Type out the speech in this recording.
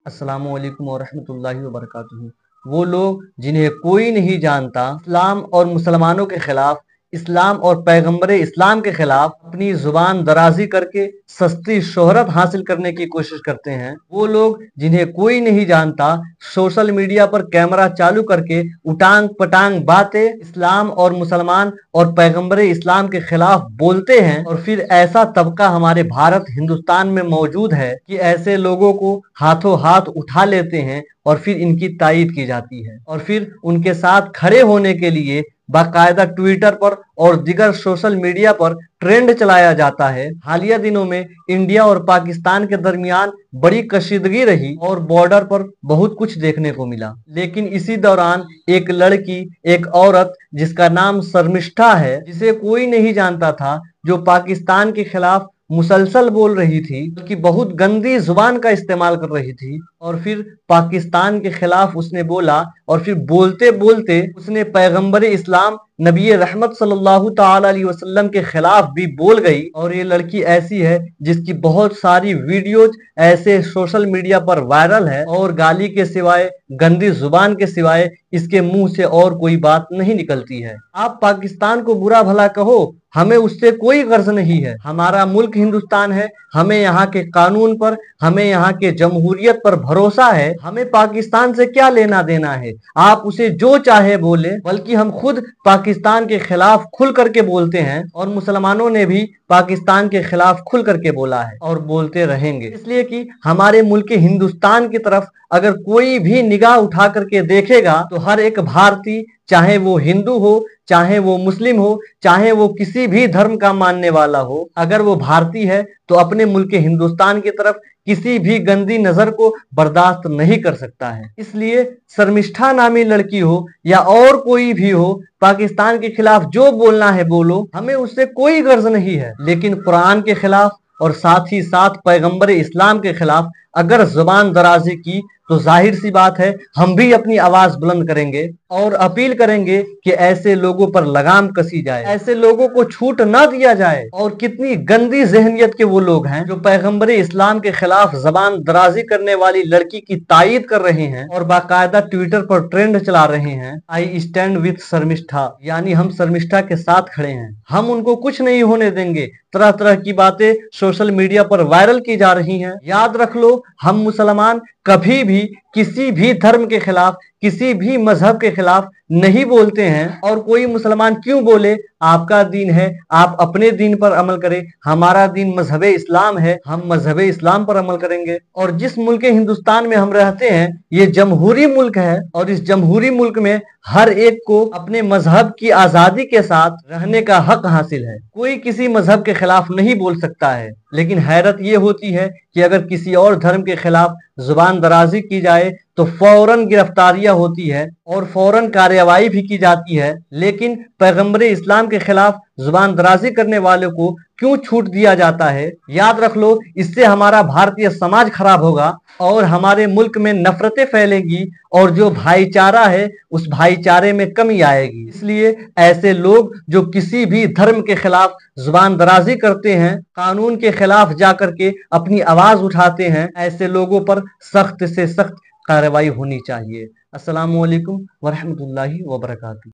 अस्सलामु अलैकुम वरहमतुल्लाहि वबरकातुहू। वो लोग जिन्हें कोई नहीं जानता, इस्लाम और मुसलमानों के खिलाफ, इस्लाम और पैगंबर इस्लाम के खिलाफ अपनी जुबान दराजी करके सस्ती शोहरत हासिल करने की कोशिश करते हैं। वो लोग जिन्हें कोई नहीं जानता, सोशल मीडिया पर कैमरा चालू करके उटांग पटांग बातें इस्लाम और मुसलमान और पैगंबर इस्लाम के खिलाफ बोलते हैं। और फिर ऐसा तबका हमारे भारत हिंदुस्तान में मौजूद है कि ऐसे लोगों को हाथों हाथ उठा लेते हैं और फिर इनकी तायीद की जाती है और फिर उनके साथ खड़े होने के लिए बाकायदा ट्विटर पर और दिगर सोशल मीडिया पर ट्रेंड चलाया जाता है। हालिया दिनों में इंडिया और पाकिस्तान के दरमियान बड़ी कशीदगी रही और बॉर्डर पर बहुत कुछ देखने को मिला, लेकिन इसी दौरान एक लड़की, एक औरत जिसका नाम शर्मिष्ठा है, जिसे कोई नहीं जानता था, जो पाकिस्तान के खिलाफ मुसलसल बोल रही थी, बल्कि बहुत गंदी जुबान का इस्तेमाल कर रही थी। और फिर पाकिस्तान के खिलाफ उसने बोला और फिर बोलते बोलते उसने पैगंबर इस्लाम नबी रहमत सल्लल्लाहु ताला अलैहि वसल्लम के खिलाफ भी बोल गई। और ये लड़की ऐसी है जिसकी बहुत सारी वीडियोज ऐसे सोशल मीडिया पर वायरल है और गाली के सिवाय, गंदी जुबान के सिवाय इसके मुंह से और कोई बात नहीं निकलती है। आप पाकिस्तान को बुरा भला कहो, हमें उससे कोई गर्ज नहीं है। हमारा मुल्क हिंदुस्तान है, हमें यहाँ के कानून पर, हमें यहाँ के जमहूरियत पर भरोसा है। हमें पाकिस्तान से क्या लेना देना है, आप उसे जो चाहे बोले। बल्कि हम खुद पाकिस्तान के खिलाफ खुल करके बोलते हैं और मुसलमानों ने भी पाकिस्तान के खिलाफ खुल करके बोला है और बोलते रहेंगे, इसलिए कि हमारे मुल्क हिंदुस्तान की तरफ अगर कोई भी निगाह उठा करके देखेगा तो हर एक भारतीय, चाहे वो हिंदू हो, चाहे वो मुस्लिम हो, चाहे वो किसी भी धर्म का मानने वाला हो, अगर वो भारतीय है तो अपने मुल्क हिंदुस्तान की तरफ किसी भी गंदी नजर को बर्दाश्त नहीं कर सकता है। इसलिए शर्मिष्ठा नामी लड़की हो या और कोई भी हो, पाकिस्तान के खिलाफ जो बोलना है बोलो, हमें उससे कोई गर्ज नहीं है। लेकिन कुरान के खिलाफ और साथ ही साथ पैगंबर इस्लाम के खिलाफ अगर जुबान दराजी की तो जाहिर सी बात है हम भी अपनी आवाज बुलंद करेंगे और अपील करेंगे कि ऐसे लोगों पर लगाम कसी जाए, ऐसे लोगों को छूट ना दिया जाए। और कितनी गंदी जहनियत के वो लोग हैं जो पैगंबर इस्लाम के खिलाफ जबान दराजी करने वाली लड़की की तायीद कर रहे हैं और बाकायदा ट्विटर पर ट्रेंड चला रहे हैं, आई स्टैंड विथ शर्मिष्ठा, यानी हम शर्मिष्ठा के साथ खड़े हैं, हम उनको कुछ नहीं होने देंगे। तरह तरह की बातें सोशल मीडिया पर वायरल की जा रही हैं। याद रख लो, हम मुसलमान कभी भी किसी भी धर्म के खिलाफ, किसी भी मजहब के खिलाफ नहीं बोलते हैं। और कोई मुसलमान क्यों बोले, आपका दीन है, आप अपने दीन पर अमल करें। हमारा दीन मजहब इस्लाम है, हम मजहब इस्लाम पर अमल करेंगे। और जिस मुल्क हिंदुस्तान में हम रहते हैं, ये जमहूरी मुल्क है और इस जमहूरी मुल्क में हर एक को अपने मजहब की आजादी के साथ रहने का हक हासिल है। कोई किसी मजहब के खिलाफ नहीं बोल सकता है। लेकिन हैरत ये होती है कि अगर किसी और धर्म के खिलाफ जुबान दराजी की जाए तो फौरन गिरफ्तारियां होती है और फौरन कार्यवाही भी की जाती है। लेकिन पैगंबर इस्लाम के खिलाफ जुबान दराजी करने वालों को क्यों छूट दिया जाता है? याद रख लो, इससे हमारा भारतीय समाज खराब होगा और हमारे मुल्क में नफरतें फैलेंगी और जो भाईचारा है उस भाईचारे में कमी आएगी। इसलिए ऐसे लोग जो किसी भी धर्म के खिलाफ जुबान दराजी करते हैं, कानून के खिलाफ जाकर के अपनी आवाज उठाते हैं, ऐसे लोगों पर सख्त से सख्त कार्रवाई होनी चाहिए। अस्सलामु अलैकुम वरहमतुल्लाहि वबरकातुहू।